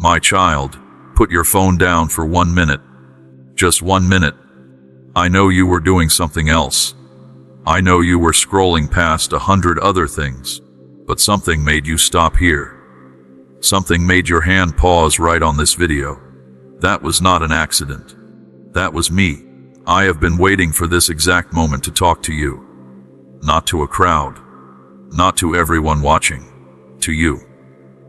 My child, put your phone down for 1 minute. Just 1 minute. I know you were doing something else. I know you were scrolling past 100 other things, but something made you stop here. Something made your hand pause right on this video. That was not an accident. That was me. I have been waiting for this exact moment to talk to you. Not to a crowd. Not to everyone watching. To you.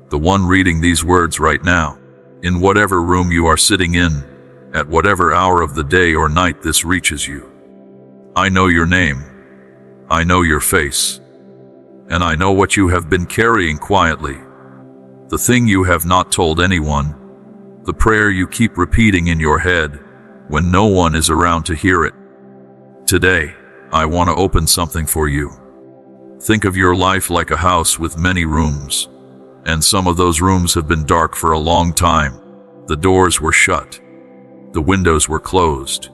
The one reading these words right now. In whatever room you are sitting in, at whatever hour of the day or night this reaches you. I know your name. I know your face. And I know what you have been carrying quietly. The thing you have not told anyone. The prayer you keep repeating in your head when no one is around to hear it. Today, I want to open something for you. Think of your life like a house with many rooms. And some of those rooms have been dark for a long time. The doors were shut. The windows were closed.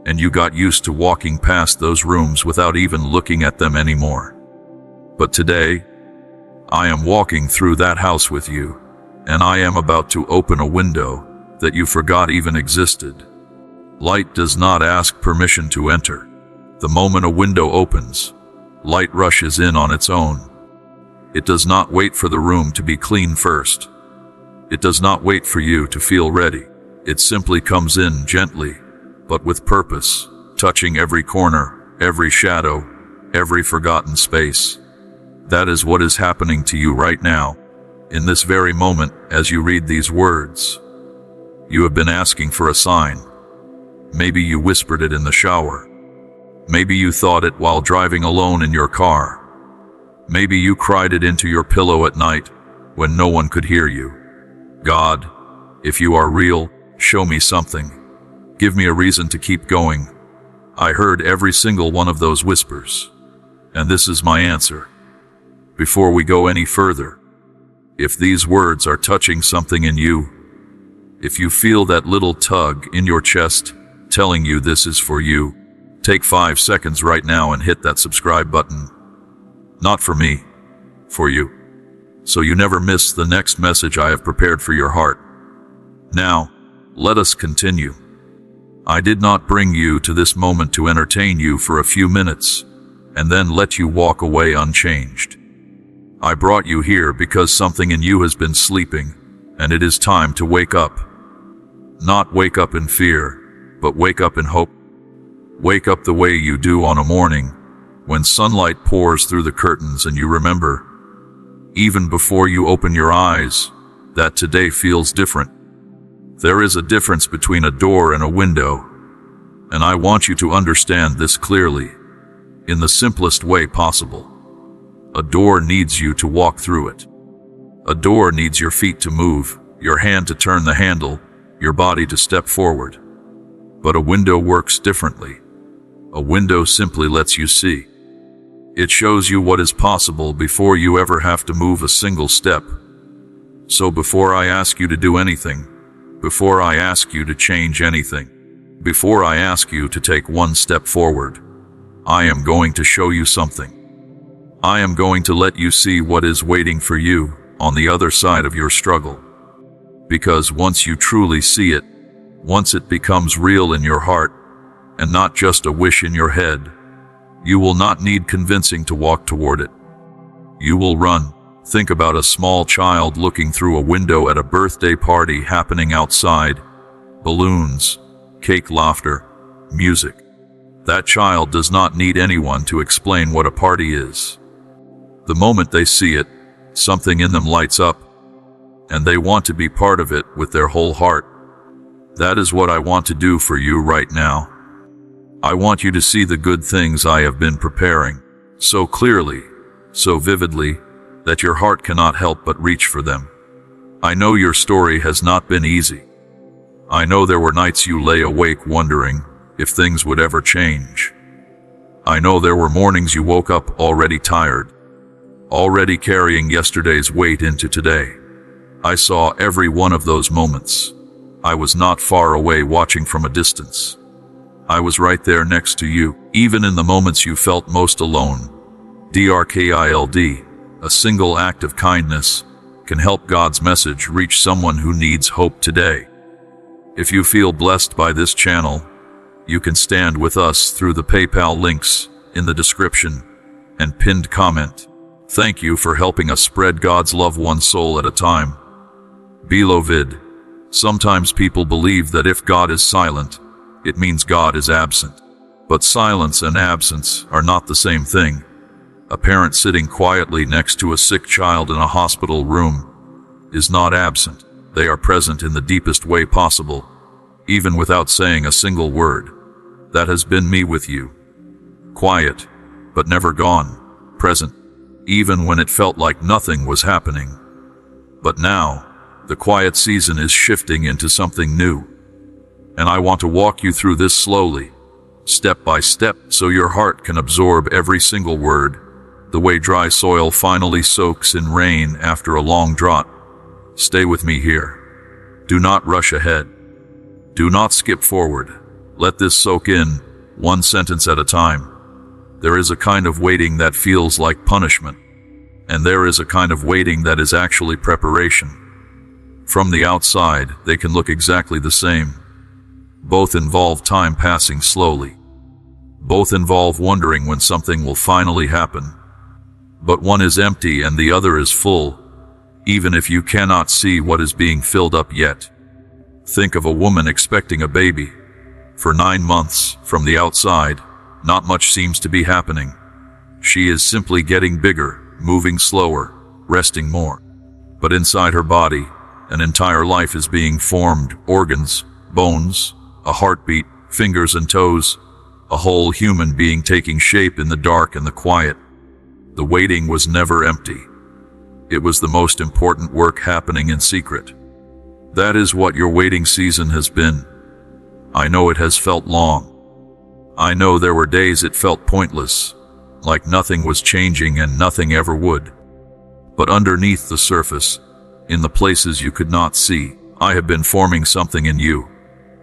And you got used to walking past those rooms without even looking at them anymore. But today, I am walking through that house with you, and I am about to open a window that you forgot even existed. Light does not ask permission to enter. The moment a window opens, light rushes in on its own. It does not wait for the room to be clean first. It does not wait for you to feel ready. It simply comes in gently, but with purpose, touching every corner, every shadow, every forgotten space. That is what is happening to you right now, in this very moment as you read these words. You have been asking for a sign. Maybe you whispered it in the shower. Maybe you thought it while driving alone in your car. Maybe you cried it into your pillow at night when no one could hear you. God, if you are real, show me something. Give me a reason to keep going. I heard every single one of those whispers, and this is my answer. Before we go any further, if these words are touching something in you, if you feel that little tug in your chest telling you this is for you, take 5 seconds right now and hit that subscribe button. Not for me, for you. So you never miss the next message I have prepared for your heart. Now, let us continue. I did not bring you to this moment to entertain you for a few minutes and then let you walk away unchanged. I brought you here because something in you has been sleeping, and it is time to wake up. Not wake up in fear, but wake up in hope. Wake up the way you do on a morning when sunlight pours through the curtains and you remember, even before you open your eyes, that today feels different. There is a difference between a door and a window, and I want you to understand this clearly, in the simplest way possible. A door needs you to walk through it. A door needs your feet to move, your hand to turn the handle, your body to step forward. But a window works differently. A window simply lets you see. It shows you what is possible before you ever have to move a single step. So before I ask you to do anything, before I ask you to change anything, before I ask you to take one step forward, I am going to show you something. I am going to let you see what is waiting for you on the other side of your struggle. Because once you truly see it, once it becomes real in your heart, and not just a wish in your head, you will not need convincing to walk toward it. You will run. Think about a small child looking through a window at a birthday party happening outside. Balloons, cake, laughter, music. That child does not need anyone to explain what a party is. The moment they see it, something in them lights up, and they want to be part of it with their whole heart. That is what I want to do for you right now. I want you to see the good things I have been preparing, so clearly, so vividly, that your heart cannot help but reach for them. I know your story has not been easy. I know there were nights you lay awake wondering if things would ever change. I know there were mornings you woke up already tired, already carrying yesterday's weight into today. I saw every one of those moments. I was not far away watching from a distance. I was right there next to you, even in the moments you felt most alone. DRKILD, a single act of kindness, can help God's message reach someone who needs hope today. If you feel blessed by this channel, you can stand with us through the PayPal links in the description and pinned comment. Thank you for helping us spread God's love one soul at a time. Beloved, sometimes people believe that if God is silent, it means God is absent. But silence and absence are not the same thing. A parent sitting quietly next to a sick child in a hospital room is not absent. They are present in the deepest way possible, even without saying a single word. That has been me with you. Quiet, but never gone. Present, even when it felt like nothing was happening. But now, the quiet season is shifting into something new. And I want to walk you through this slowly, step by step, so your heart can absorb every single word, the way dry soil finally soaks in rain after a long drought. Stay with me here. Do not rush ahead. Do not skip forward. Let this soak in, one sentence at a time. There is a kind of waiting that feels like punishment, and there is a kind of waiting that is actually preparation. From the outside, they can look exactly the same. Both involve time passing slowly. Both involve wondering when something will finally happen. But one is empty and the other is full, even if you cannot see what is being filled up yet. Think of a woman expecting a baby. For 9 months, from the outside, not much seems to be happening. She is simply getting bigger, moving slower, resting more. But inside her body, an entire life is being formed: organs, bones, a heartbeat, fingers and toes, a whole human being taking shape in the dark and the quiet. The waiting was never empty. It was the most important work happening in secret. That is what your waiting season has been. I know it has felt long. I know there were days it felt pointless, like nothing was changing and nothing ever would. But underneath the surface, in the places you could not see, I have been forming something in you.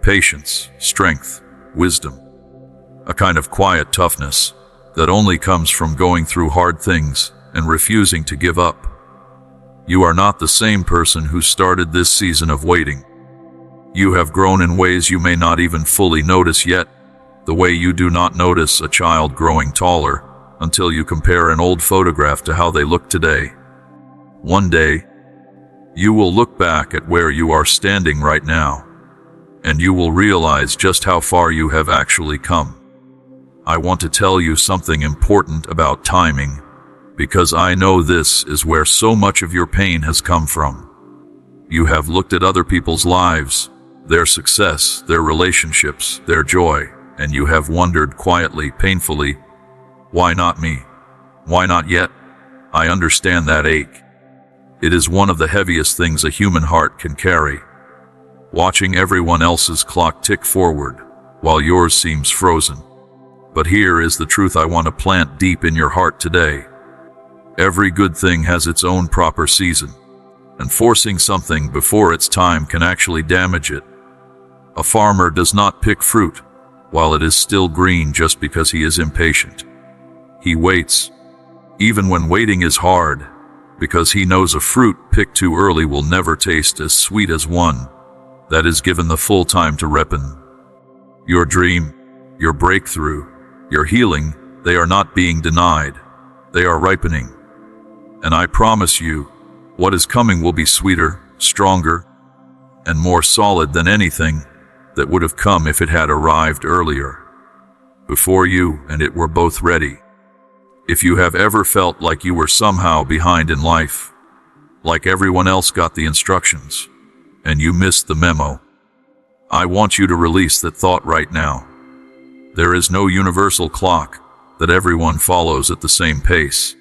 Patience, strength, wisdom. A kind of quiet toughness that only comes from going through hard things and refusing to give up. You are not the same person who started this season of waiting. You have grown in ways you may not even fully notice yet, the way you do not notice a child growing taller until you compare an old photograph to how they look today. One day, you will look back at where you are standing right now, and you will realize just how far you have actually come. I want to tell you something important about timing, because I know this is where so much of your pain has come from. You have looked at other people's lives, their success, their relationships, their joy, and you have wondered quietly, painfully, why not me? Why not yet? I understand that ache. It is one of the heaviest things a human heart can carry. Watching everyone else's clock tick forward, while yours seems frozen. But here is the truth I want to plant deep in your heart today. Every good thing has its own proper season, and forcing something before its time can actually damage it. A farmer does not pick fruit while it is still green just because he is impatient. He waits, even when waiting is hard, because he knows a fruit picked too early will never taste as sweet as one that is given the full time to ripen. Your dream, your breakthrough, your healing, they are not being denied. They are ripening. And I promise you, what is coming will be sweeter, stronger, and more solid than anything that would have come if it had arrived earlier, before you and it were both ready. If you have ever felt like you were somehow behind in life, like everyone else got the instructions, and you missed the memo, I want you to release that thought right now. There is no universal clock that everyone follows at the same pace.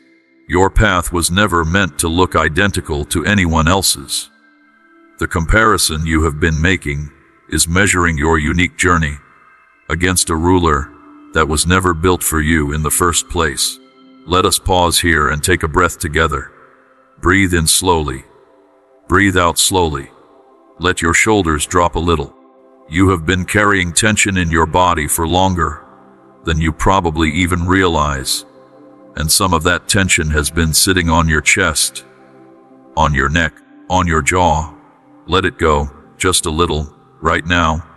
Your path was never meant to look identical to anyone else's. The comparison you have been making is measuring your unique journey against a ruler that was never built for you in the first place. Let us pause here and take a breath together. Breathe in slowly. Breathe out slowly. Let your shoulders drop a little. You have been carrying tension in your body for longer than you probably even realize, and some of that tension has been sitting on your chest, on your neck, on your jaw. Let it go, just a little, right now,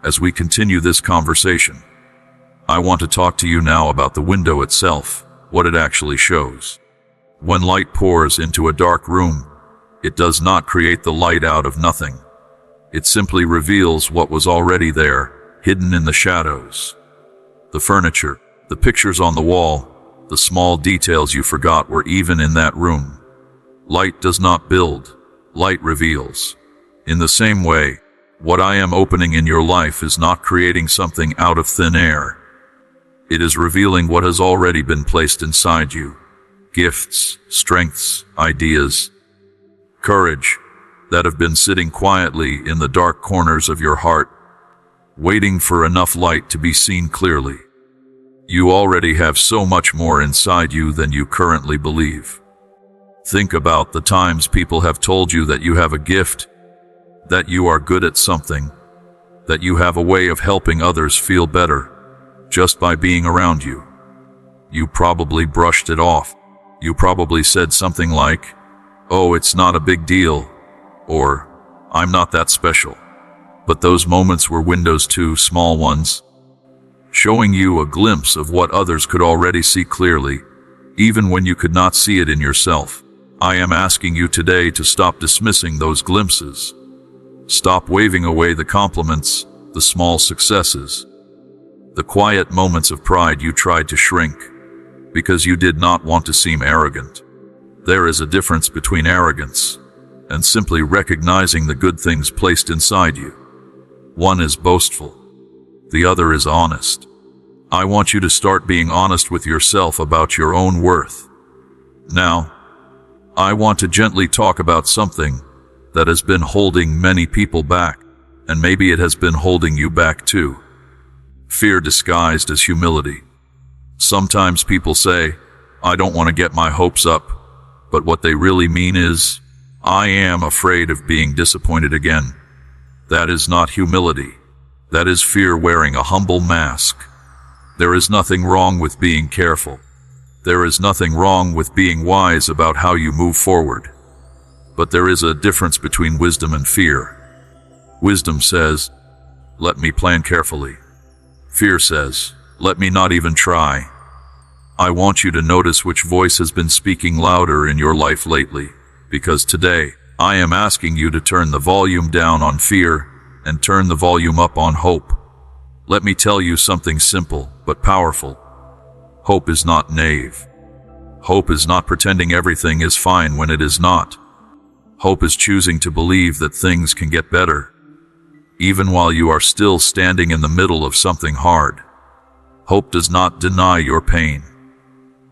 as we continue this conversation. I want to talk to you now about the window itself, what it actually shows. When light pours into a dark room, it does not create the light out of nothing. It simply reveals what was already there, hidden in the shadows. The furniture, the pictures on the wall, the small details you forgot were even in that room. Light does not build, light reveals. In the same way, what I am opening in your life is not creating something out of thin air. It is revealing what has already been placed inside you. Gifts, strengths, ideas, courage that have been sitting quietly in the dark corners of your heart, waiting for enough light to be seen clearly. You already have so much more inside you than you currently believe. Think about the times people have told you that you have a gift, that you are good at something, that you have a way of helping others feel better just by being around you. You probably brushed it off. You probably said something like, "Oh, it's not a big deal," or "I'm not that special." But those moments were windows too, small ones, showing you a glimpse of what others could already see clearly, even when you could not see it in yourself. I am asking you today to stop dismissing those glimpses. Stop waving away the compliments, the small successes, the quiet moments of pride you tried to shrink because you did not want to seem arrogant. There is a difference between arrogance and simply recognizing the good things placed inside you. One is boastful, the other is honest. I want you to start being honest with yourself about your own worth. Now, I want to gently talk about something that has been holding many people back, and maybe it has been holding you back too. Fear disguised as humility. Sometimes people say, "I don't want to get my hopes up," but what they really mean is, "I am afraid of being disappointed again." That is not humility. That is fear wearing a humble mask. There is nothing wrong with being careful. There is nothing wrong with being wise about how you move forward. But there is a difference between wisdom and fear. Wisdom says, "Let me plan carefully." Fear says, "Let me not even try." I want you to notice which voice has been speaking louder in your life lately, because today, I am asking you to turn the volume down on fear and turn the volume up on hope. Let me tell you something simple but powerful. Hope is not naive. Hope is not pretending everything is fine when it is not. Hope is choosing to believe that things can get better, even while you are still standing in the middle of something hard. Hope does not deny your pain.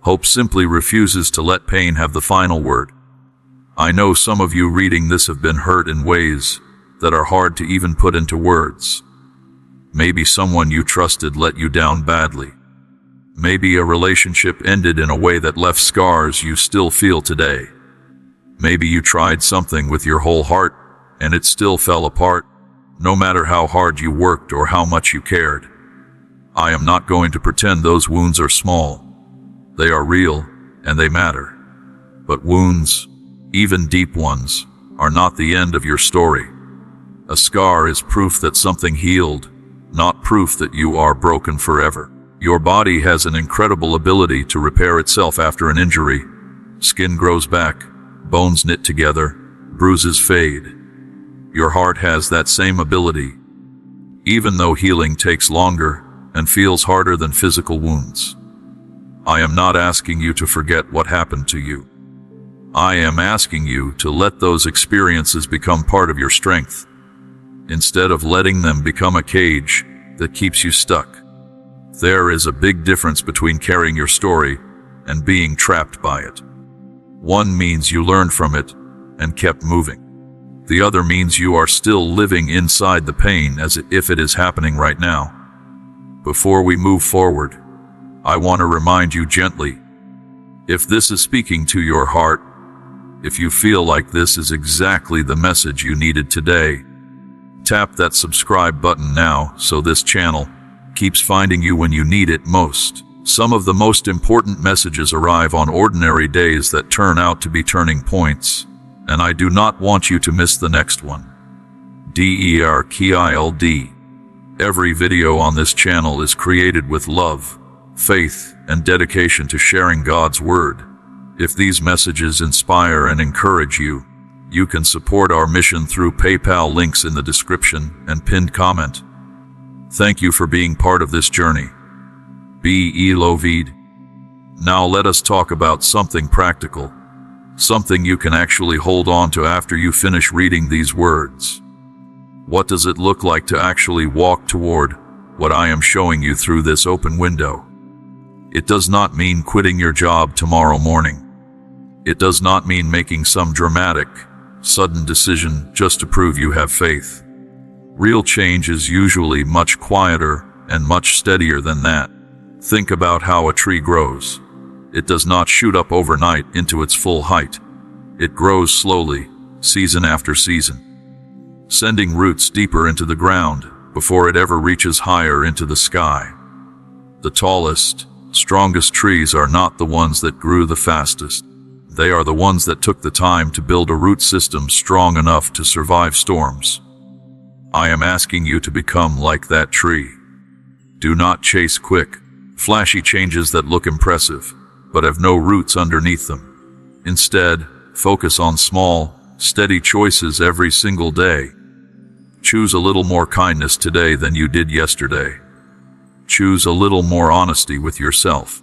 Hope simply refuses to let pain have the final word. I know some of you reading this have been hurt in ways that are hard to even put into words. Maybe someone you trusted let you down badly. Maybe a relationship ended in a way that left scars you still feel today. Maybe you tried something with your whole heart and it still fell apart, no matter how hard you worked or how much you cared. I am not going to pretend those wounds are small. They are real and they matter. But wounds, even deep ones, are not the end of your story. A scar is proof that something healed, not proof that you are broken forever. Your body has an incredible ability to repair itself after an injury. Skin grows back, bones knit together, bruises fade. Your heart has that same ability, even though healing takes longer and feels harder than physical wounds. I am not asking you to forget what happened to you. I am asking you to let those experiences become part of your strength, instead of letting them become a cage that keeps you stuck. There is a big difference between carrying your story and being trapped by it. One means you learned from it and kept moving. The other means you are still living inside the pain as if it is happening right now. Before we move forward, I want to remind you gently, if this is speaking to your heart, if you feel like this is exactly the message you needed today, tap that subscribe button now so this channel keeps finding you when you need it most. Some of the most important messages arrive on ordinary days that turn out to be turning points. and I do not want you to miss the next one. DERKILD. Every video on this channel is created with love, faith, and dedication to sharing God's Word. If these messages inspire and encourage you, you can support our mission through PayPal, links in the description and pinned comment. Thank you for being part of this journey. Be loved. Now let us talk about something practical, something you can actually hold on to after you finish reading these words. What does it look like to actually walk toward what I am showing you through this open window? It does not mean quitting your job tomorrow morning. It does not mean making some dramatic, sudden decision just to prove you have faith. Real change is usually much quieter and much steadier than that. Think about how a tree grows. It does not shoot up overnight into its full height. It grows slowly, season after season, sending roots deeper into the ground before it ever reaches higher into the sky. The tallest, strongest trees are not the ones that grew the fastest. They are the ones that took the time to build a root system strong enough to survive storms. I am asking you to become like that tree. Do not chase quick, flashy changes that look impressive, but have no roots underneath them. Instead, focus on small, steady choices every single day. Choose a little more kindness today than you did yesterday. Choose a little more honesty with yourself.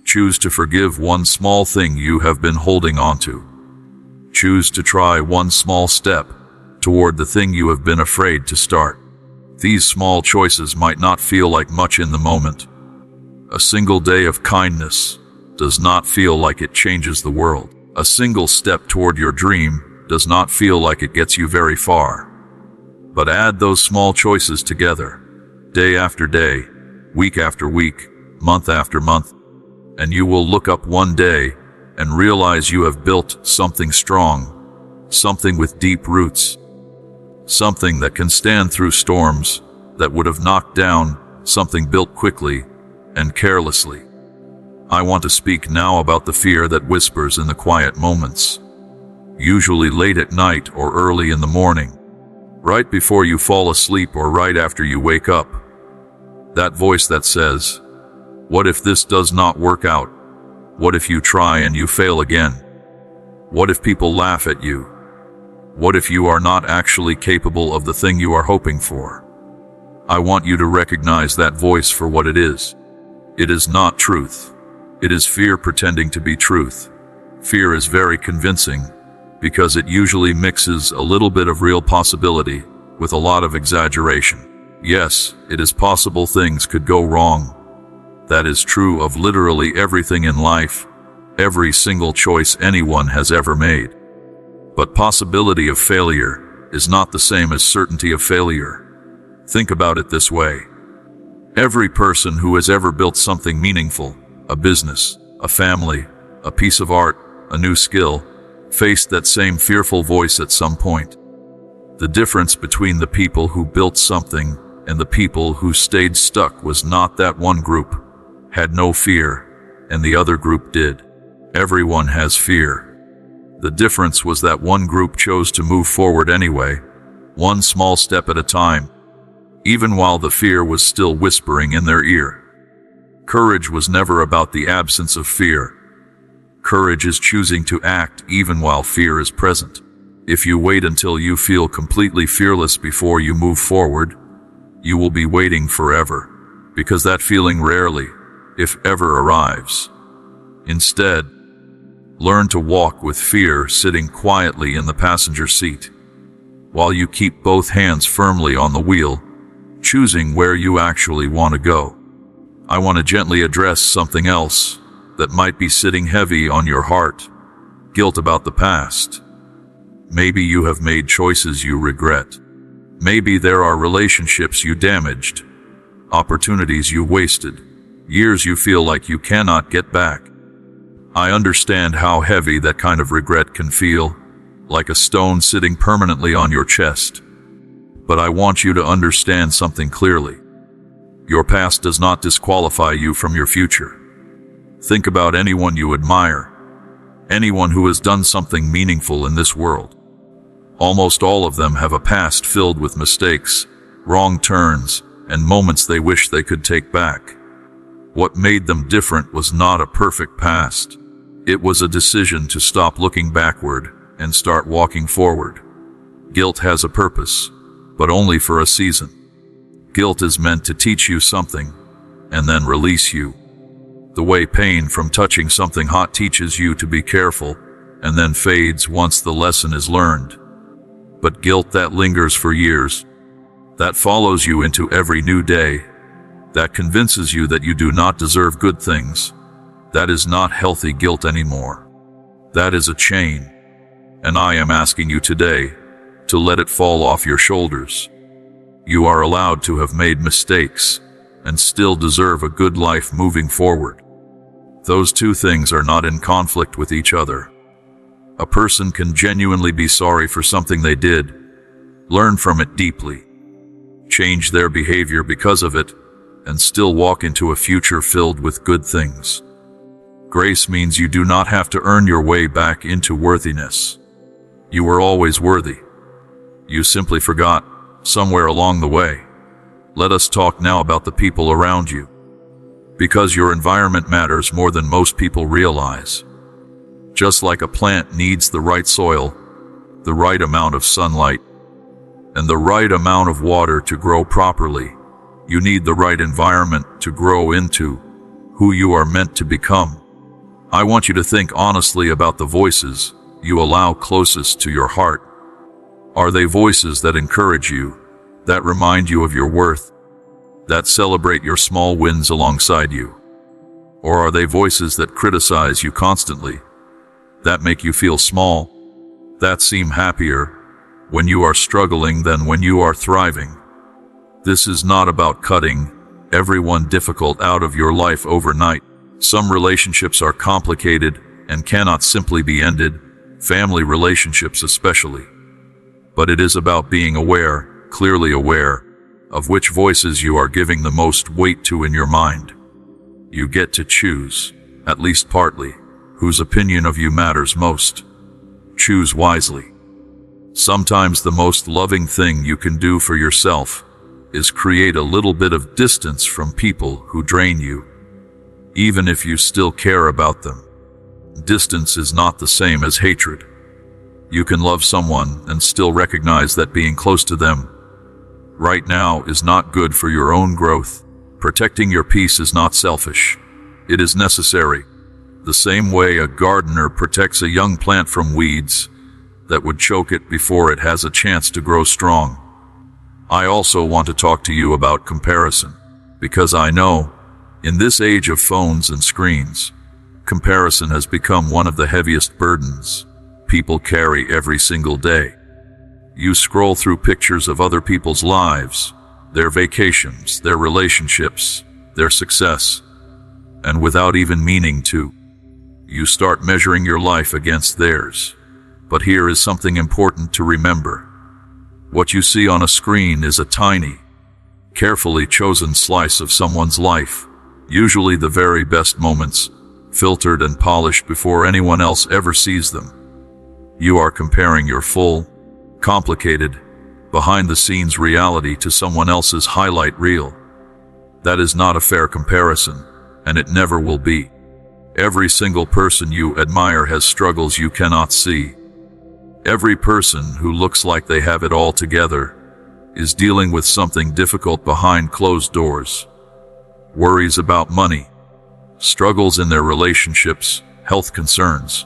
Choose to forgive one small thing you have been holding on to. Choose to try one small step toward the thing you have been afraid to start. These small choices might not feel like much in the moment. A single day of kindness does not feel like it changes the world. A single step toward your dream does not feel like it gets you very far. But add those small choices together, day after day, week after week, month after month, and you will look up one day and realize you have built something strong, something with deep roots, something that can stand through storms that would have knocked down, something built quickly and carelessly. I want to speak now about the fear that whispers in the quiet moments, usually late at night or early in the morning, right before you fall asleep or right after you wake up. That voice that says, "What if this does not work out? What if you try and you fail again? What if people laugh at you? What if you are not actually capable of the thing you are hoping for?" I want you to recognize that voice for what it is. It is not truth. It is fear pretending to be truth. Fear is very convincing because it usually mixes a little bit of real possibility with a lot of exaggeration. Yes, it is possible things could go wrong. That is true of literally everything in life, every single choice anyone has ever made. But possibility of failure is not the same as certainty of failure. Think about it this way. Every person who has ever built something meaningful, a business, a family, a piece of art, a new skill, faced that same fearful voice at some point. The difference between the people who built something and the people who stayed stuck was not that one group had no fear and the other group did. Everyone has fear. The difference was that one group chose to move forward anyway, one small step at a time, even while the fear was still whispering in their ear. Courage was never about the absence of fear. Courage is choosing to act even while fear is present. If you wait until you feel completely fearless before you move forward, you will be waiting forever, because that feeling rarely, if ever, arrives. Instead, learn to walk with fear sitting quietly in the passenger seat, while you keep both hands firmly on the wheel, choosing where you actually want to go. I want to gently address something else that might be sitting heavy on your heart: guilt about the past. Maybe you have made choices you regret. Maybe there are relationships you damaged, opportunities you wasted, years you feel like you cannot get back. I understand how heavy that kind of regret can feel, like a stone sitting permanently on your chest. But I want you to understand something clearly. Your past does not disqualify you from your future. Think about anyone you admire, Anyone who has done something meaningful in this world. Almost all of them have a past filled with mistakes, wrong turns, and moments they wish they could take back. What made them different was not a perfect past. It was a decision to stop looking backward and start walking forward. Guilt has a purpose, but only for a season. Guilt is meant to teach you something, and then release you. The way pain from touching something hot teaches you to be careful, and then fades once the lesson is learned. But guilt that lingers for years, that follows you into every new day, that convinces you that you do not deserve good things, that is not healthy guilt anymore. That is a chain, and I am asking you today to let it fall off your shoulders. You are allowed to have made mistakes and still deserve a good life moving forward. Those two things are not in conflict with each other. A person can genuinely be sorry for something they did, learn from it deeply, change their behavior because of it, and still walk into a future filled with good things. Grace means you do not have to earn your way back into worthiness. You were always worthy. You simply forgot somewhere along the way. Let us talk now about the people around you. Because your environment matters more than most people realize. Just like a plant needs the right soil, the right amount of sunlight, and the right amount of water to grow properly, you need the right environment to grow into who you are meant to become. I want you to think honestly about the voices you allow closest to your heart. Are they voices that encourage you, that remind you of your worth, that celebrate your small wins alongside you? Or are they voices that criticize you constantly, that make you feel small, that seem happier when you are struggling than when you are thriving? This is not about cutting everyone difficult out of your life overnight. Some relationships are complicated and cannot simply be ended, family relationships especially. But it is about being aware, clearly aware, of which voices you are giving the most weight to in your mind. You get to choose, at least partly, whose opinion of you matters most. Choose wisely. Sometimes the most loving thing you can do for yourself is create a little bit of distance from people who drain you, even if you still care about them. Distance is not the same as hatred. You can love someone and still recognize that being close to them right now is not good for your own growth. Protecting your peace is not selfish. It is necessary. The same way a gardener protects a young plant from weeds that would choke it before it has a chance to grow strong. I also want to talk to you about comparison, because I know, in this age of phones and screens, comparison has become one of the heaviest burdens people carry every single day. You scroll through pictures of other people's lives, their vacations, their relationships, their success, and without even meaning to, you start measuring your life against theirs. But here is something important to remember. What you see on a screen is a tiny, carefully chosen slice of someone's life, usually the very best moments, filtered and polished before anyone else ever sees them. You are comparing your full, complicated, behind-the-scenes reality to someone else's highlight reel. That is not a fair comparison, and it never will be. Every single person you admire has struggles you cannot see. Every person who looks like they have it all together is dealing with something difficult behind closed doors. Worries about money, struggles in their relationships, health concerns,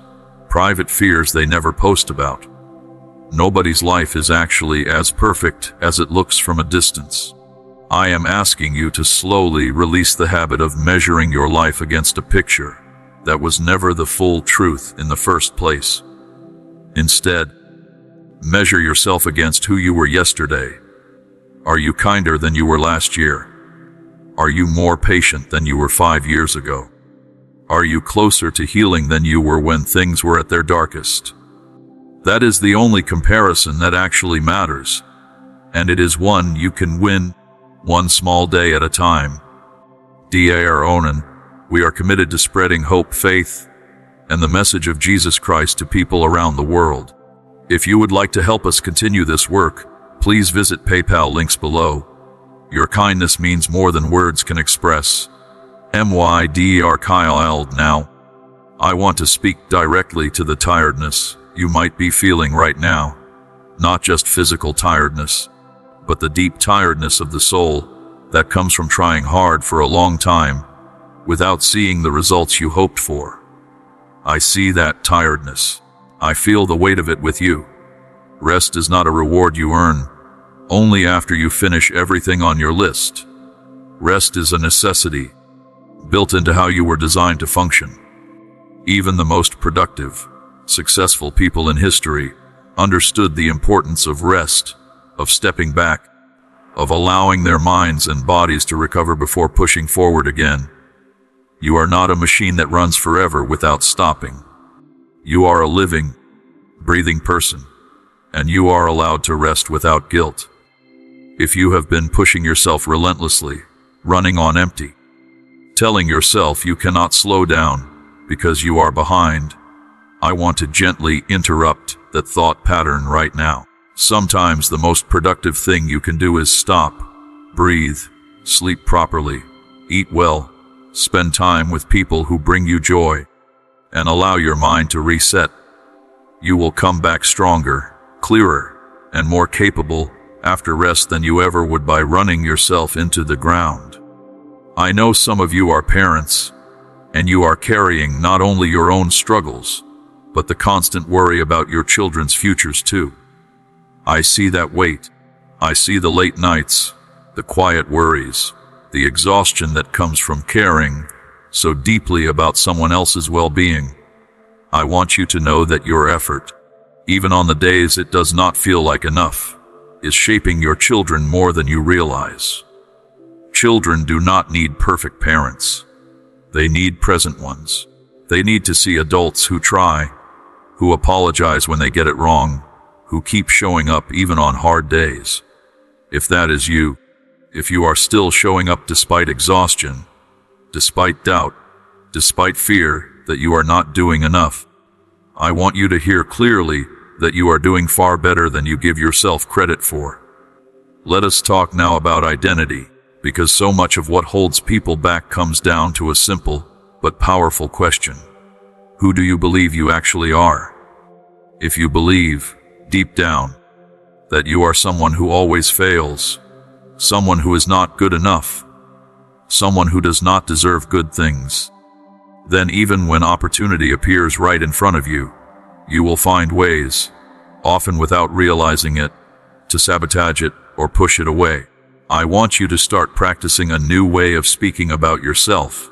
private fears they never post about. Nobody's life is actually as perfect as it looks from a distance. I am asking you to slowly release the habit of measuring your life against a picture that was never the full truth in the first place. Instead, measure yourself against who you were yesterday. Are you kinder than you were last year? Are you more patient than you were 5 years ago? Are you closer to healing than you were when things were at their darkest? That is the only comparison that actually matters, and it is one you can win, one small day at a time. D.A.R. Onan, we are committed to spreading hope, faith, and the message of Jesus Christ to people around the world. If you would like to help us continue this work, please visit PayPal links below. Your kindness means more than words can express. MYDERKILD now. I want to speak directly to the tiredness you might be feeling right now. Not just physical tiredness, but the deep tiredness of the soul that comes from trying hard for a long time without seeing the results you hoped for. I see that tiredness. I feel the weight of it with you. Rest is not a reward you earn only after you finish everything on your list. Rest is a necessity, built into how you were designed to function. Even the most productive, successful people in history understood the importance of rest, of stepping back, of allowing their minds and bodies to recover before pushing forward again. You are not a machine that runs forever without stopping. You are a living, breathing person, and you are allowed to rest without guilt. If you have been pushing yourself relentlessly, running on empty, telling yourself you cannot slow down because you are behind, I want to gently interrupt that thought pattern right now. Sometimes the most productive thing you can do is stop, breathe, sleep properly, eat well, spend time with people who bring you joy, and allow your mind to reset. You will come back stronger, clearer, and more capable after rest than you ever would by running yourself into the ground. I know some of you are parents, and you are carrying not only your own struggles, but the constant worry about your children's futures too. I see that weight. I see the late nights, the quiet worries, the exhaustion that comes from caring so deeply about someone else's well-being. I want you to know that your effort, even on the days it does not feel like enough, is shaping your children more than you realize. Children do not need perfect parents. They need present ones. They need to see adults who try, who apologize when they get it wrong, who keep showing up even on hard days. If that is you, if you are still showing up despite exhaustion, despite doubt, despite fear that you are not doing enough, I want you to hear clearly that you are doing far better than you give yourself credit for. Let us talk now about identity, because so much of what holds people back comes down to a simple but powerful question. Who do you believe you actually are? If you believe, deep down, that you are someone who always fails, someone who is not good enough, someone who does not deserve good things, then even when opportunity appears right in front of you, you will find ways, often without realizing it, to sabotage it or push it away. I want you to start practicing a new way of speaking about yourself,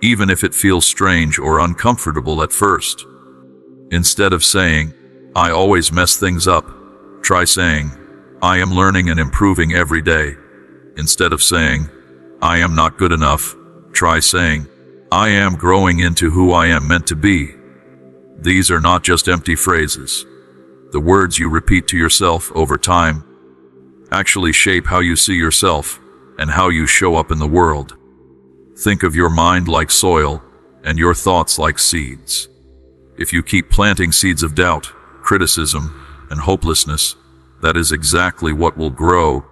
even if it feels strange or uncomfortable at first. Instead of saying, "I always mess things up," try saying, "I am learning and improving every day." Instead of saying, "I am not good enough," try saying, "I am growing into who I am meant to be." These are not just empty phrases. The words you repeat to yourself over time actually shape how you see yourself and how you show up in the world. Think of your mind like soil and your thoughts like seeds. If you keep planting seeds of doubt, criticism, and hopelessness, that is exactly what will grow,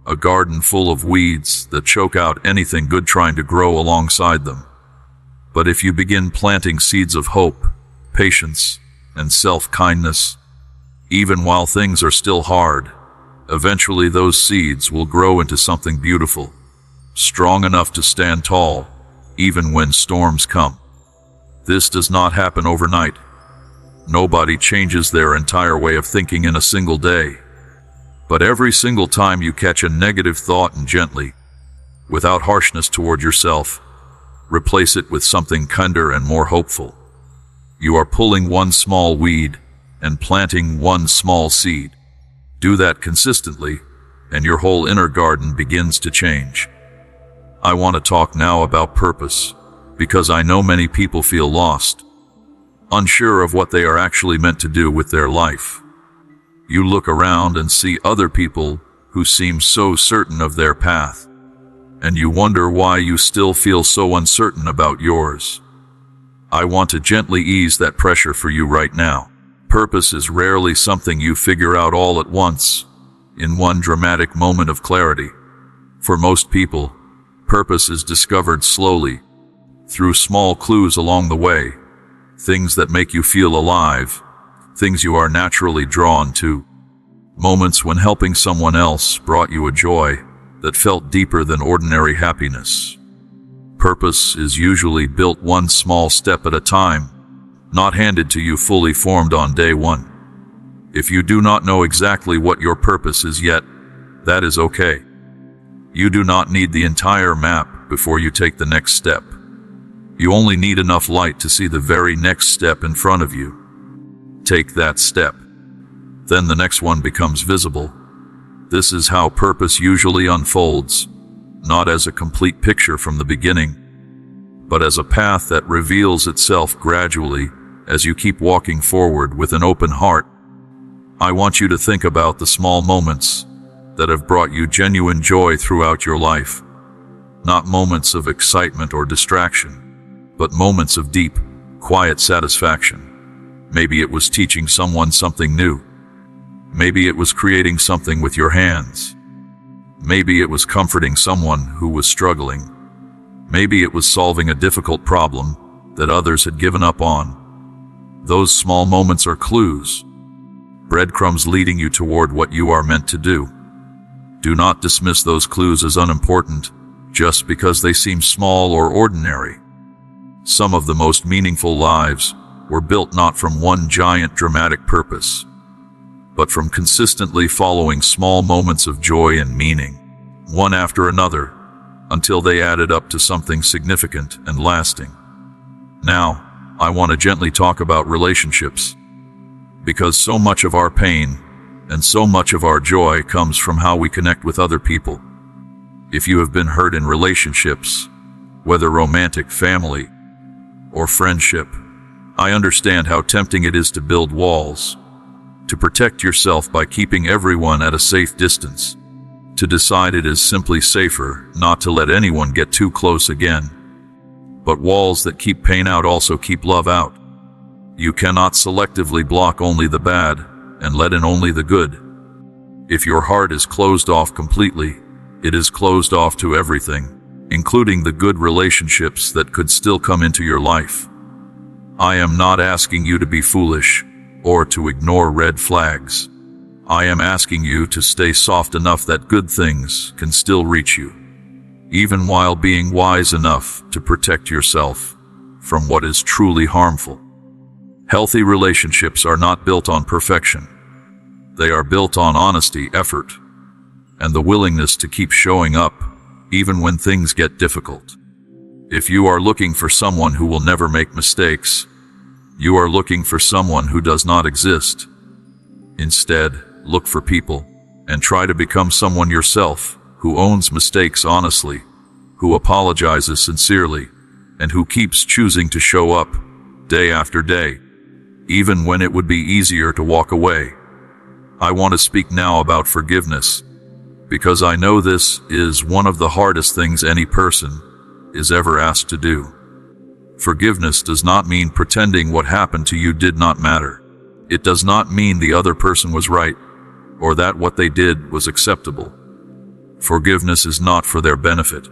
a garden full of weeds that choke out anything good trying to grow alongside them. But if you begin planting seeds of hope, patience, and self-kindness, even while things are still hard, eventually those seeds will grow into something beautiful, strong enough to stand tall, even when storms come. This does not happen overnight. Nobody changes their entire way of thinking in a single day. But every single time you catch a negative thought and gently, without harshness toward yourself, replace it with something kinder and more hopeful. You are pulling one small weed and planting one small seed. Do that consistently, and your whole inner garden begins to change. I want to talk now about purpose, because I know many people feel lost, unsure of what they are actually meant to do with their life. You look around and see other people who seem so certain of their path, and you wonder why you still feel so uncertain about yours. I want to gently ease that pressure for you right now. Purpose is rarely something you figure out all at once, in one dramatic moment of clarity. For most people, purpose is discovered slowly, through small clues along the way, things that make you feel alive, things you are naturally drawn to, moments when helping someone else brought you a joy that felt deeper than ordinary happiness. Purpose is usually built one small step at a time, not handed to you fully formed on day one. If you do not know exactly what your purpose is yet, that is okay. You do not need the entire map before you take the next step. You only need enough light to see the very next step in front of you. Take that step. Then the next one becomes visible. This is how purpose usually unfolds, not as a complete picture from the beginning, but as a path that reveals itself gradually as you keep walking forward with an open heart. I want you to think about the small moments that have brought you genuine joy throughout your life. Not moments of excitement or distraction, but moments of deep, quiet satisfaction. Maybe it was teaching someone something new. Maybe it was creating something with your hands. Maybe it was comforting someone who was struggling. Maybe it was solving a difficult problem that others had given up on. Those small moments are clues, breadcrumbs leading you toward what you are meant to do. Do not dismiss those clues as unimportant just because they seem small or ordinary. Some of the most meaningful lives were built not from one giant dramatic purpose, but from consistently following small moments of joy and meaning, one after another, until they added up to something significant and lasting. Now, I want to gently talk about relationships, because so much of our pain and so much of our joy comes from how we connect with other people. If you have been hurt in relationships, whether romantic, family, or friendship, I understand how tempting it is to build walls, to protect yourself by keeping everyone at a safe distance, to decide it is simply safer not to let anyone get too close again. But walls that keep pain out also keep love out. You cannot selectively block only the bad and let in only the good. If your heart is closed off completely, it is closed off to everything, including the good relationships that could still come into your life. I am not asking you to be foolish or to ignore red flags. I am asking you to stay soft enough that good things can still reach you, even while being wise enough to protect yourself from what is truly harmful. Healthy relationships are not built on perfection. They are built on honesty, effort, and the willingness to keep showing up, even when things get difficult. If you are looking for someone who will never make mistakes, you are looking for someone who does not exist. Instead, look for people, and try to become someone yourself who owns mistakes honestly, who apologizes sincerely, and who keeps choosing to show up day after day, even when it would be easier to walk away. I want to speak now about forgiveness, because I know this is one of the hardest things any person is ever asked to do. Forgiveness does not mean pretending what happened to you did not matter. It does not mean the other person was right, or that what they did was acceptable. Forgiveness is not for their benefit.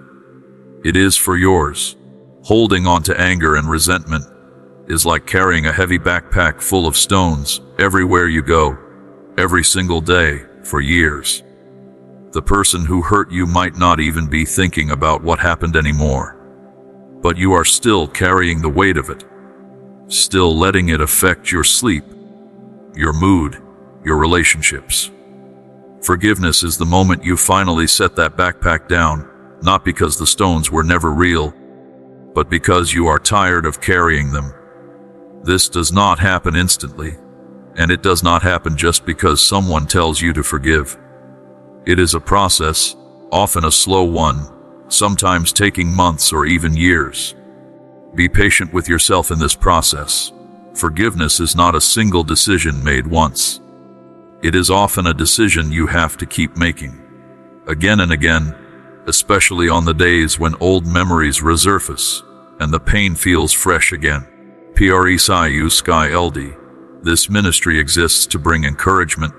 It is for yours. Holding on to anger and resentment is like carrying a heavy backpack full of stones everywhere you go, every single day, for years. The person who hurt you might not even be thinking about what happened anymore, but you are still carrying the weight of it, still letting it affect your sleep, your mood, your relationships. Forgiveness is the moment you finally set that backpack down, not because the stones were never real, but because you are tired of carrying them. This does not happen instantly, and it does not happen just because someone tells you to forgive. It is a process, often a slow one, sometimes taking months or even years. Be patient with yourself in this process. Forgiveness is not a single decision made once. It is often a decision you have to keep making, again and again, especially on the days when old memories resurface and the pain feels fresh again. Preciu Sky LD. This ministry exists to bring encouragement,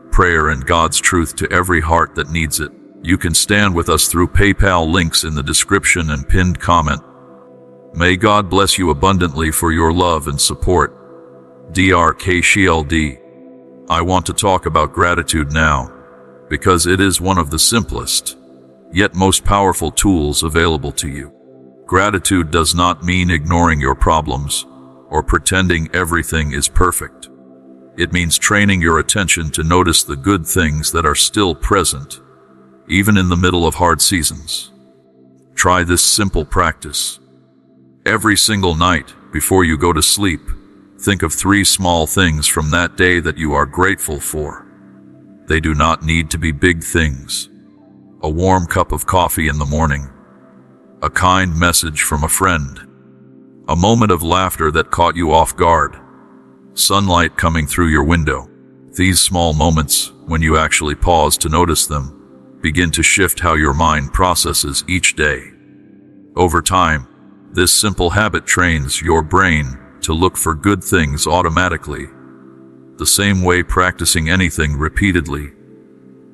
prayer, and God's truth to every heart that needs it. You can stand with us through PayPal, links in the description and pinned comment. May God bless you abundantly for your love and support. DRKCLD. I want to talk about gratitude now, because it is one of the simplest, yet most powerful tools available to you. Gratitude does not mean ignoring your problems or pretending everything is perfect. It means training your attention to notice the good things that are still present, even in the middle of hard seasons. Try this simple practice. Every single night, before you go to sleep, think of 3 small things from that day that you are grateful for. They do not need to be big things. A warm cup of coffee in the morning, a kind message from a friend, a moment of laughter that caught you off guard, sunlight coming through your window. These small moments, when you actually pause to notice them, begin to shift how your mind processes each day. Over time, this simple habit trains your brain to look for good things automatically, the same way practicing anything repeatedly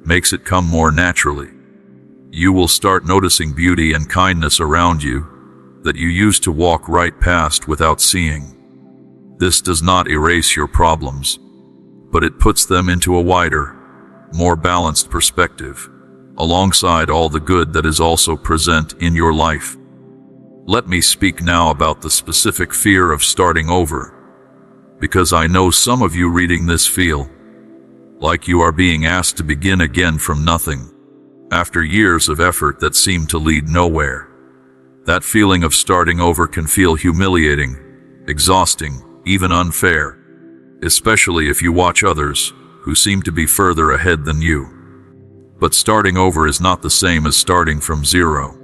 makes it come more naturally. You will start noticing beauty and kindness around you that you used to walk right past without seeing. This does not erase your problems, but it puts them into a wider, more balanced perspective, alongside all the good that is also present in your life. Let me speak now about the specific fear of starting over, because I know some of you reading this feel like you are being asked to begin again from nothing, after years of effort that seem to lead nowhere. That feeling of starting over can feel humiliating, exhausting, even unfair, especially if you watch others who seem to be further ahead than you. But starting over is not the same as starting from zero.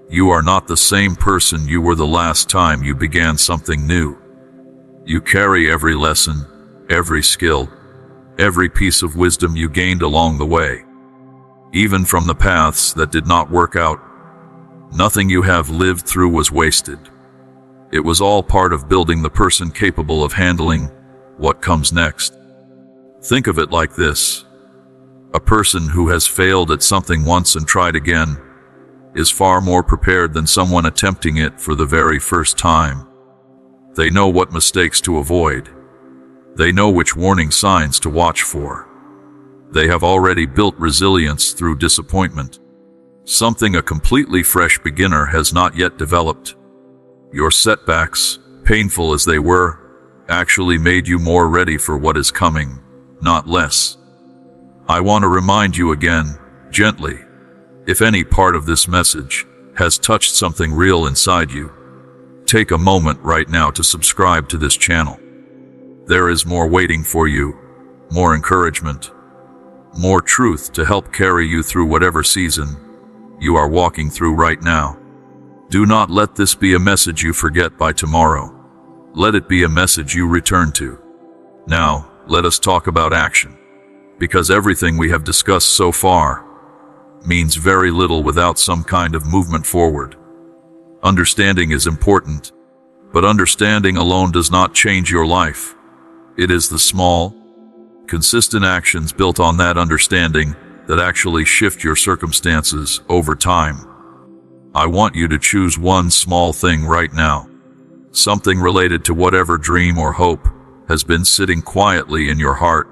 You are not the same person you were the last time you began something new. You carry every lesson, every skill, every piece of wisdom you gained along the way. Even from the paths that did not work out, nothing you have lived through was wasted. It was all part of building the person capable of handling what comes next. Think of it like this. A person who has failed at something once and tried again is far more prepared than someone attempting it for the very first time. They know what mistakes to avoid. They know which warning signs to watch for. They have already built resilience through disappointment, something a completely fresh beginner has not yet developed. Your setbacks, painful as they were, actually made you more ready for what is coming, not less. I want to remind you again, gently, if any part of this message has touched something real inside you, take a moment right now to subscribe to this channel. There is more waiting for you, more encouragement, more truth to help carry you through whatever season you are walking through right now. Do not let this be a message you forget by tomorrow. Let it be a message you return to. Now, let us talk about action, because everything we have discussed so far means very little without some kind of movement forward. Understanding is important, but understanding alone does not change your life. It is the small, consistent actions built on that understanding that actually shift your circumstances over time. I want you to choose one small thing right now, something related to whatever dream or hope has been sitting quietly in your heart.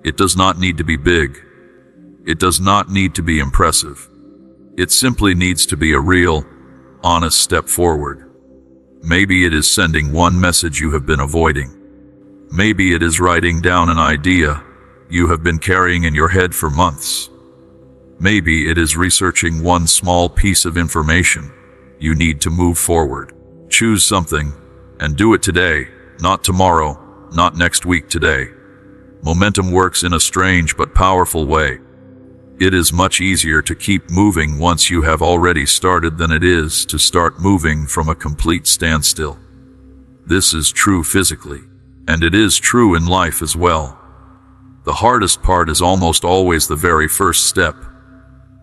It does not need to be big. It does not need to be impressive. It simply needs to be a real, honest step forward. Maybe it is sending one message you have been avoiding. Maybe it is writing down an idea you have been carrying in your head for months. Maybe it is researching one small piece of information you need to move forward. Choose something and do it today, not tomorrow, not next week, today. Momentum works in a strange but powerful way. It is much easier to keep moving once you have already started than it is to start moving from a complete standstill. This is true physically, and it is true in life as well. The hardest part is almost always the very first step.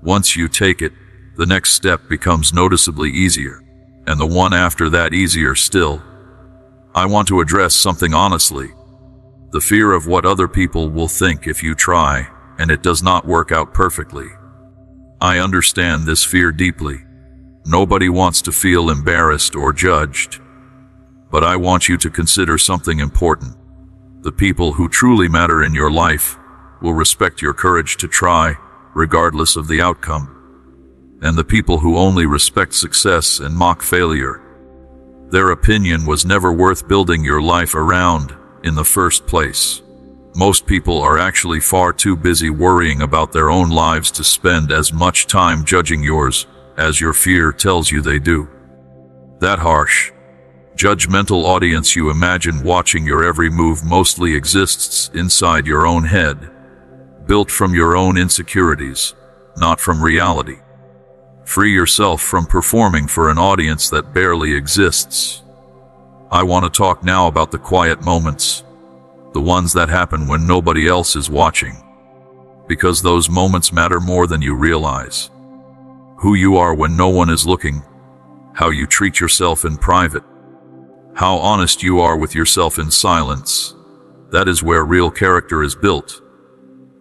Once you take it, the next step becomes noticeably easier, and the one after that easier still. I want to address something honestly. The fear of what other people will think if you try, and it does not work out perfectly. I understand this fear deeply. Nobody wants to feel embarrassed or judged. But I want you to consider something important. The people who truly matter in your life will respect your courage to try, regardless of the outcome. And the people who only respect success and mock failure, their opinion was never worth building your life around in the first place. Most people are actually far too busy worrying about their own lives to spend as much time judging yours as your fear tells you they do. That harsh, judgmental audience you imagine watching your every move mostly exists inside your own head, built from your own insecurities, not from reality. Free yourself from performing for an audience that barely exists. I want to talk now about the quiet moments, the ones that happen when nobody else is watching, because those moments matter more than you realize. Who you are when no one is looking, how you treat yourself in private, how honest you are with yourself in silence. That is where real character is built,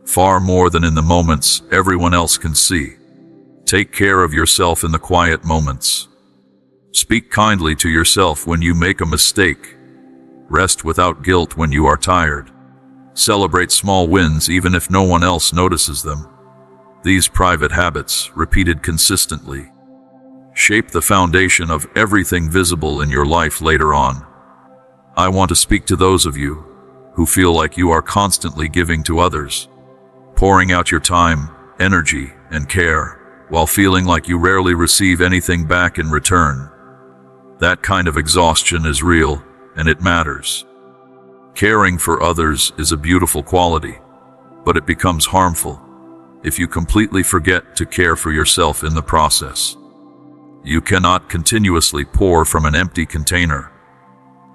far more than in the moments everyone else can see. Take care of yourself in the quiet moments. Speak kindly to yourself when you make a mistake. Rest without guilt when you are tired. Celebrate small wins even if no one else notices them. These private habits, repeated consistently, shape the foundation of everything visible in your life later on. I want to speak to those of you who feel like you are constantly giving to others, pouring out your time, energy, and care, while feeling like you rarely receive anything back in return. That kind of exhaustion is real, and it matters. Caring for others is a beautiful quality, but it becomes harmful if you completely forget to care for yourself in the process. You cannot continuously pour from an empty container.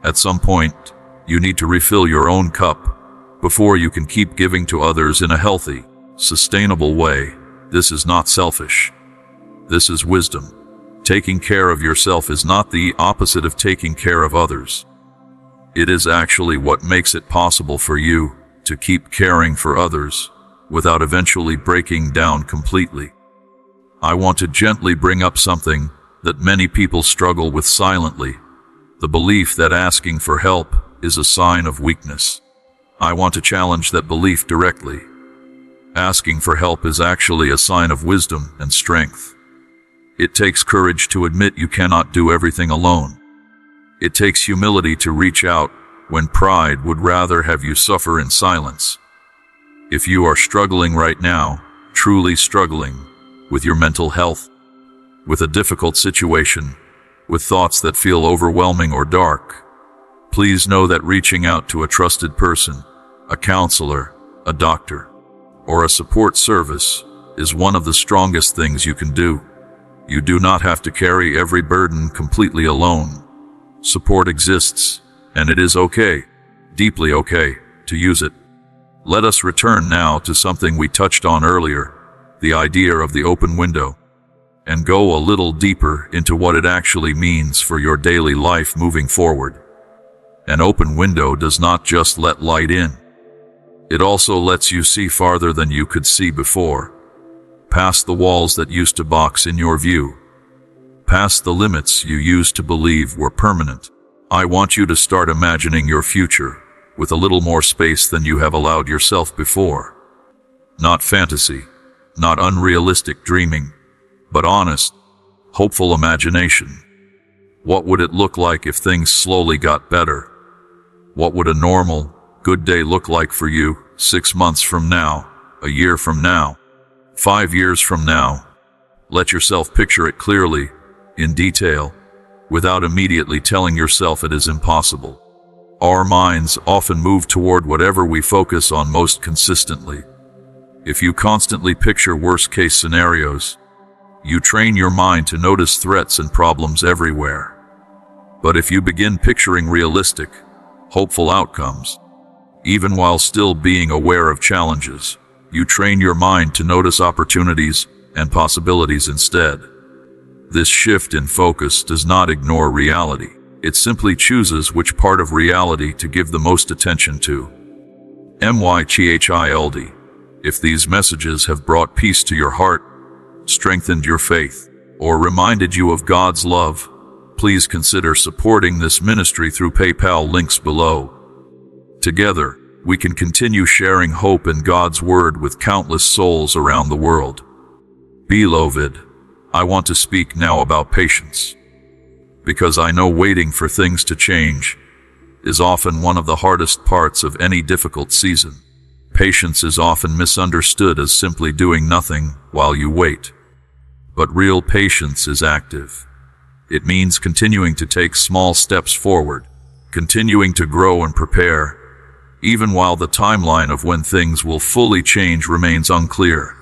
At some point, you need to refill your own cup before you can keep giving to others in a healthy, sustainable way. This is not selfish. This is wisdom. Taking care of yourself is not the opposite of taking care of others. It is actually what makes it possible for you to keep caring for others without eventually breaking down completely. I want to gently bring up something that many people struggle with silently, the belief that asking for help is a sign of weakness. I want to challenge that belief directly. Asking for help is actually a sign of wisdom and strength. It takes courage to admit you cannot do everything alone. It takes humility to reach out when pride would rather have you suffer in silence. If you are struggling right now, truly struggling, with your mental health, with a difficult situation, with thoughts that feel overwhelming or dark, please know that reaching out to a trusted person, a counselor, a doctor, or a support service is one of the strongest things you can do. You do not have to carry every burden completely alone. Support exists, and it is okay, deeply okay, to use it. Let us return now to something we touched on earlier, the idea of the open window, and go a little deeper into what it actually means for your daily life moving forward. An open window does not just let light in. It also lets you see farther than you could see before, past the walls that used to box in your view, past the limits you used to believe were permanent. I want you to start imagining your future with a little more space than you have allowed yourself before. Not fantasy, not unrealistic dreaming, but honest, hopeful imagination. What would it look like if things slowly got better? What would a normal, good day look like for you 6 months from now, a year from now, 5 years from now? Let yourself picture it clearly, in detail, without immediately telling yourself it is impossible. Our minds often move toward whatever we focus on most consistently. If you constantly picture worst-case scenarios, you train your mind to notice threats and problems everywhere. But if you begin picturing realistic, hopeful outcomes, even while still being aware of challenges, you train your mind to notice opportunities and possibilities instead. This shift in focus does not ignore reality. It simply chooses which part of reality to give the most attention to. MYCHILD. If these messages have brought peace to your heart, strengthened your faith, or reminded you of God's love, please consider supporting this ministry through PayPal links below. Together, we can continue sharing hope in God's Word with countless souls around the world. Beloved, I want to speak now about patience. Because I know waiting for things to change is often one of the hardest parts of any difficult season. Patience is often misunderstood as simply doing nothing while you wait. But real patience is active. It means continuing to take small steps forward, continuing to grow and prepare, even while the timeline of when things will fully change remains unclear.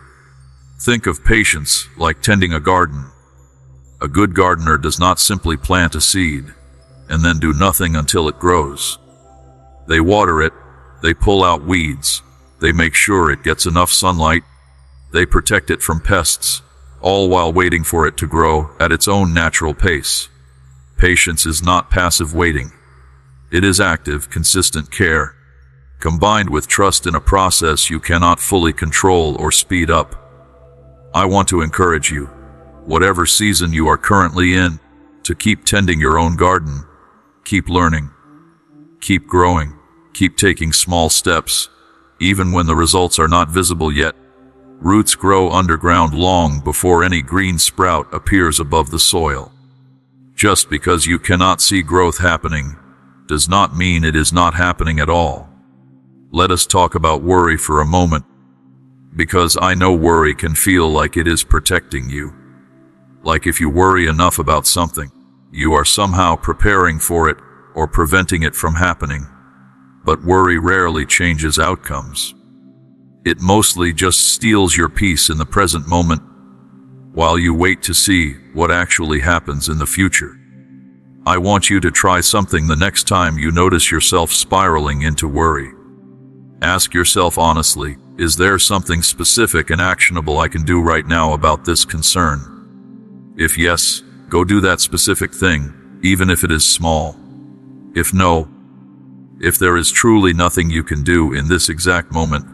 Think of patience like tending a garden. A good gardener does not simply plant a seed and then do nothing until it grows. They water it, they pull out weeds, they make sure it gets enough sunlight, they protect it from pests, all while waiting for it to grow at its own natural pace. Patience is not passive waiting. It is active, consistent care, combined with trust in a process you cannot fully control or speed up. I want to encourage you, whatever season you are currently in, to keep tending your own garden, keep learning, keep growing, keep taking small steps, even when the results are not visible yet. Roots grow underground long before any green sprout appears above the soil. Just because you cannot see growth happening does not mean it is not happening at all. Let us talk about worry for a moment, because I know worry can feel like it is protecting you. Like if you worry enough about something, you are somehow preparing for it or preventing it from happening. But worry rarely changes outcomes. It mostly just steals your peace in the present moment, while you wait to see what actually happens in the future. I want you to try something the next time you notice yourself spiraling into worry. Ask yourself honestly, is there something specific and actionable I can do right now about this concern? If yes, go do that specific thing, even if it is small. If no, if there is truly nothing you can do in this exact moment,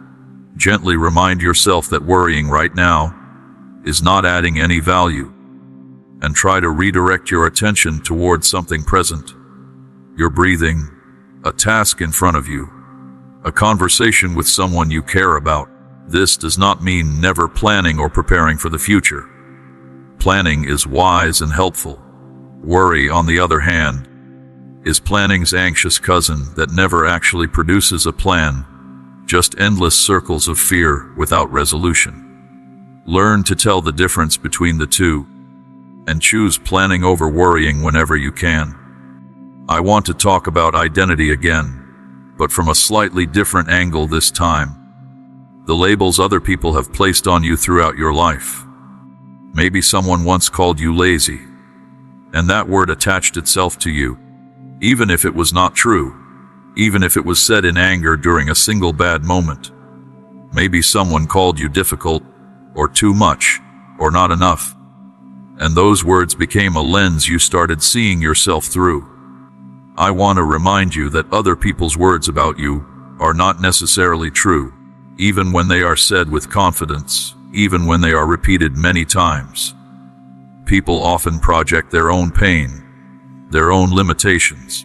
gently remind yourself that worrying right now is not adding any value, and try to redirect your attention towards something present. Your breathing, a task in front of you, a conversation with someone you care about. This does not mean never planning or preparing for the future. Planning is wise and helpful. Worry, on the other hand, is planning's anxious cousin that never actually produces a plan, just endless circles of fear without resolution. Learn to tell the difference between the two, and choose planning over worrying whenever you can. I want to talk about identity again, but from a slightly different angle this time. The labels other people have placed on you throughout your life. Maybe someone once called you lazy, and that word attached itself to you, even if it was not true, even if it was said in anger during a single bad moment. Maybe someone called you difficult, or too much, or not enough, and those words became a lens you started seeing yourself through. I want to remind you that other people's words about you are not necessarily true, even when they are said with confidence, even when they are repeated many times. People often project their own pain, their own limitations,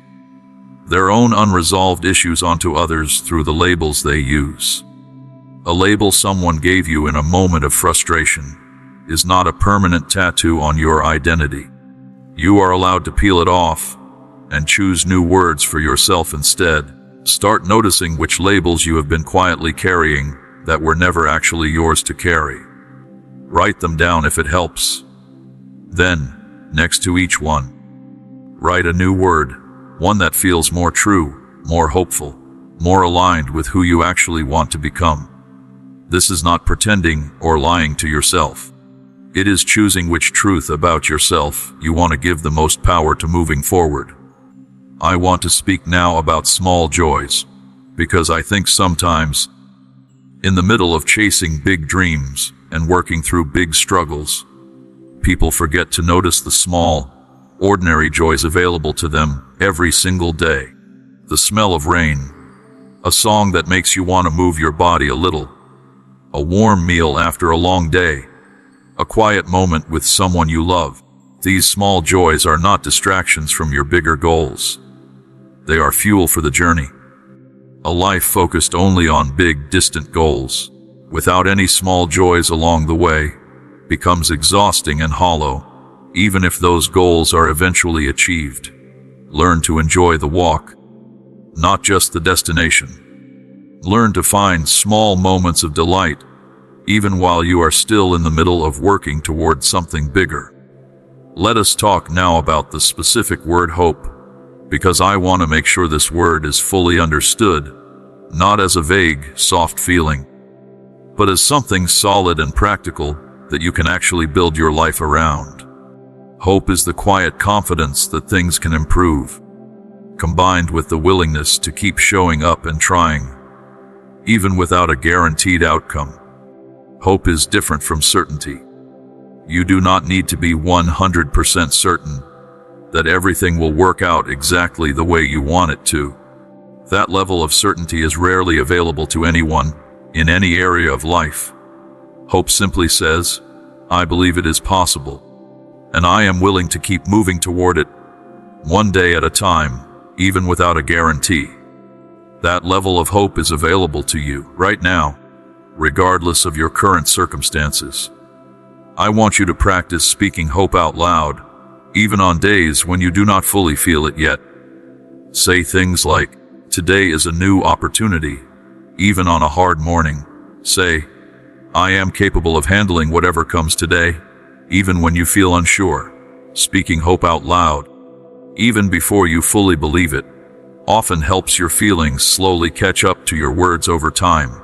their own unresolved issues onto others through the labels they use. A label someone gave you in a moment of frustration is not a permanent tattoo on your identity. You are allowed to peel it off and choose new words for yourself instead. Start noticing which labels you have been quietly carrying that were never actually yours to carry. Write them down if it helps. Then, next to each one, write a new word, one that feels more true, more hopeful, more aligned with who you actually want to become. This is not pretending or lying to yourself. It is choosing which truth about yourself you want to give the most power to moving forward. I want to speak now about small joys, because I think sometimes, in the middle of chasing big dreams and working through big struggles, people forget to notice the small, ordinary joys available to them every single day. The smell of rain, a song that makes you want to move your body a little, a warm meal after a long day, a quiet moment with someone you love. These small joys are not distractions from your bigger goals. They are fuel for the journey. A life focused only on big, distant goals, without any small joys along the way, becomes exhausting and hollow, even if those goals are eventually achieved. Learn to enjoy the walk, not just the destination. Learn to find small moments of delight, even while you are still in the middle of working toward something bigger. Let us talk now about the specific word hope, because I want to make sure this word is fully understood, not as a vague, soft feeling, but as something solid and practical that you can actually build your life around. Hope is the quiet confidence that things can improve, combined with the willingness to keep showing up and trying, even without a guaranteed outcome. Hope is different from certainty. You do not need to be 100% certain that everything will work out exactly the way you want it to. That level of certainty is rarely available to anyone in any area of life. Hope simply says, I believe it is possible, and I am willing to keep moving toward it, one day at a time, even without a guarantee. That level of hope is available to you right now, regardless of your current circumstances. I want you to practice speaking hope out loud, even on days when you do not fully feel it yet. Say things like, today is a new opportunity. Even on a hard morning, say, I am capable of handling whatever comes today, even when you feel unsure. Speaking hope out loud, even before you fully believe it, often helps your feelings slowly catch up to your words over time.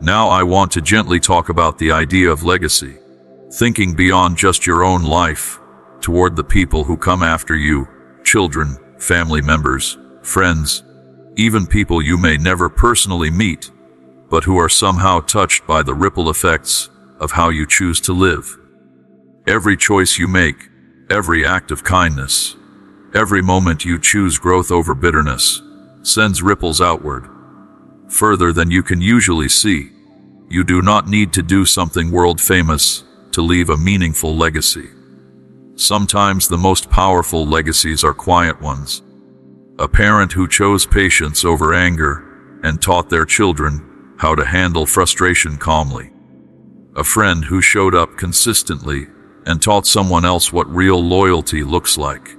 Now I want to gently talk about the idea of legacy, thinking beyond just your own life, toward the people who come after you, children, family members, friends, even people you may never personally meet, but who are somehow touched by the ripple effects of how you choose to live. Every choice you make, every act of kindness, every moment you choose growth over bitterness, sends ripples outward, further than you can usually see. You do not need to do something world famous to leave a meaningful legacy. Sometimes the most powerful legacies are quiet ones. A parent who chose patience over anger and taught their children how to handle frustration calmly. A friend who showed up consistently and taught someone else what real loyalty looks like.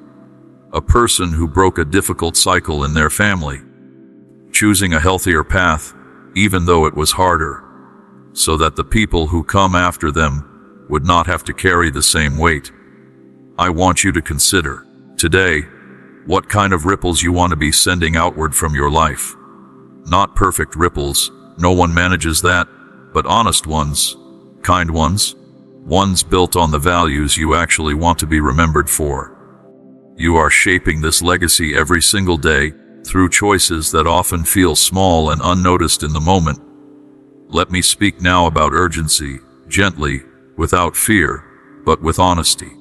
A person who broke a difficult cycle in their family, choosing a healthier path even though it was harder, so that the people who come after them would not have to carry the same weight. I want you to consider, today, what kind of ripples you want to be sending outward from your life. Not perfect ripples, no one manages that, but honest ones, kind ones, ones built on the values you actually want to be remembered for. You are shaping this legacy every single day through choices that often feel small and unnoticed in the moment. Let me speak now about urgency, gently, without fear, but with honesty.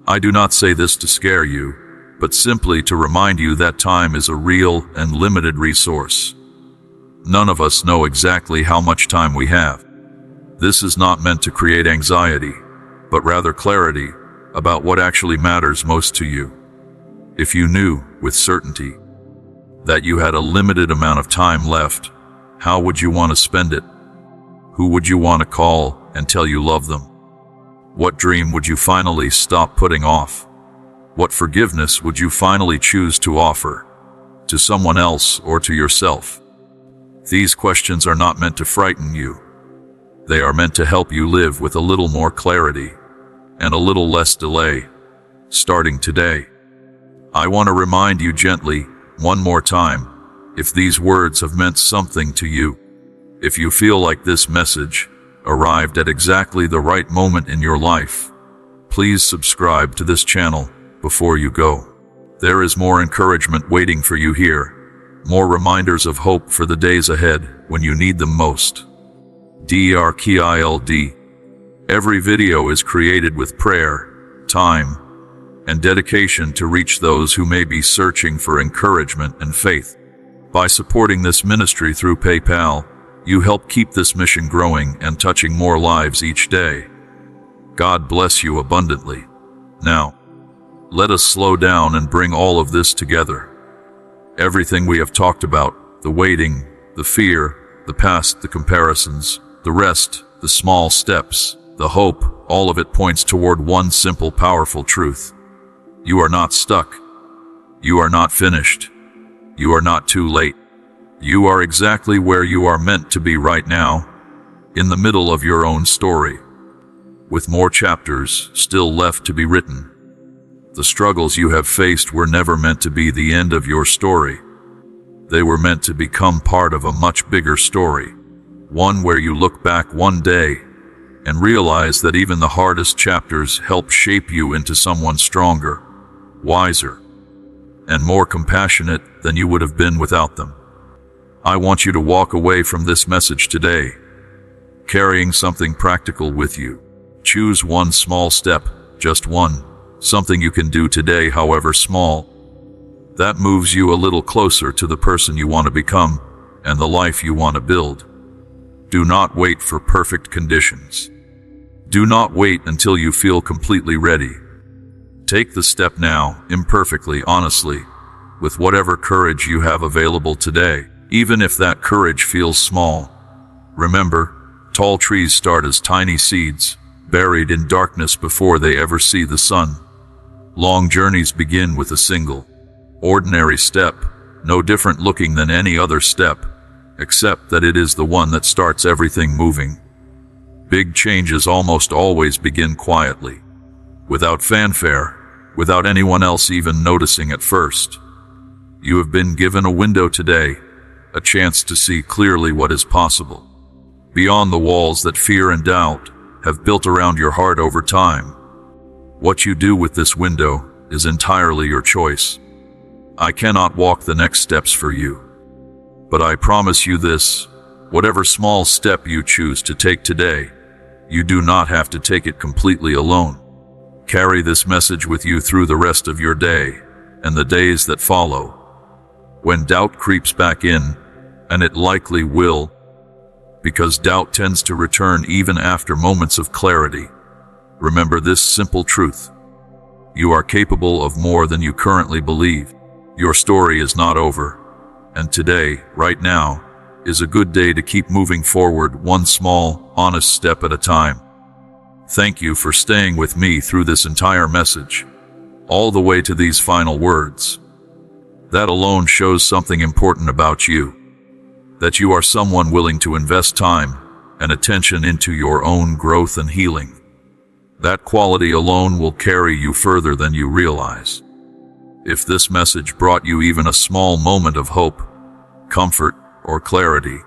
I do not say this to scare you, but simply to remind you that time is a real and limited resource. None of us know exactly how much time we have. This is not meant to create anxiety, but rather clarity about what actually matters most to you. If you knew, with certainty, that you had a limited amount of time left, how would you want to spend it? Who would you want to call and tell you love them? What dream would you finally stop putting off? What forgiveness would you finally choose to offer, to someone else or to yourself? These questions are not meant to frighten you. They are meant to help you live with a little more clarity and a little less delay, starting today. I want to remind you gently, one more time, if these words have meant something to you, if you feel like this message arrived at exactly the right moment in your life, please subscribe to this channel before you go. There is more encouragement waiting for you here, more reminders of hope for the days ahead when you need them most. DRKILD. Every video is created with prayer, time, and dedication to reach those who may be searching for encouragement and faith. By supporting this ministry through PayPal, you help keep this mission growing and touching more lives each day. God bless you abundantly. Now, let us slow down and bring all of this together. Everything we have talked about, the waiting, the fear, the past, the comparisons, the rest, the small steps, the hope, all of it points toward one simple, powerful truth. You are not stuck. You are not finished. You are not too late. You are exactly where you are meant to be right now, in the middle of your own story, with more chapters still left to be written. The struggles you have faced were never meant to be the end of your story. They were meant to become part of a much bigger story, one where you look back one day and realize that even the hardest chapters help shape you into someone stronger, wiser, and more compassionate than you would have been without them. I want you to walk away from this message today, carrying something practical with you. Choose one small step, just one, something you can do today, however small, that moves you a little closer to the person you want to become and the life you want to build. Do not wait for perfect conditions. Do not wait until you feel completely ready. Take the step now, imperfectly, honestly, with whatever courage you have available today, even if that courage feels small. Remember, tall trees start as tiny seeds, buried in darkness before they ever see the sun. Long journeys begin with a single, ordinary step, no different looking than any other step, except that it is the one that starts everything moving. Big changes almost always begin quietly, without fanfare, without anyone else even noticing at first. You have been given a window today, a chance to see clearly what is possible, beyond the walls that fear and doubt have built around your heart over time. What you do with this window is entirely your choice. I cannot walk the next steps for you, but I promise you this: whatever small step you choose to take today, you do not have to take it completely alone. Carry this message with you through the rest of your day and the days that follow. When doubt creeps back in, and it likely will, because doubt tends to return even after moments of clarity, remember this simple truth: you are capable of more than you currently believe. Your story is not over, and today, right now, is a good day to keep moving forward, one small, honest step at a time. Thank you for staying with me through this entire message, all the way to these final words. That alone shows something important about you, that you are someone willing to invest time and attention into your own growth and healing. That quality alone will carry you further than you realize. If this message brought you even a small moment of hope, comfort, or clarity,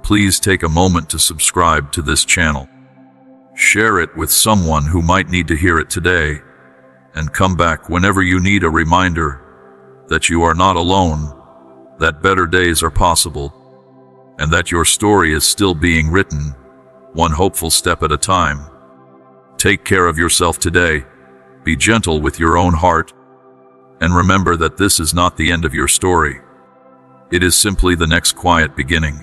please take a moment to subscribe to this channel. Share it with someone who might need to hear it today, and come back whenever you need a reminder that you are not alone, that better days are possible, and that your story is still being written, one hopeful step at a time. Take care of yourself today, be gentle with your own heart, and remember that this is not the end of your story. It is simply the next quiet beginning.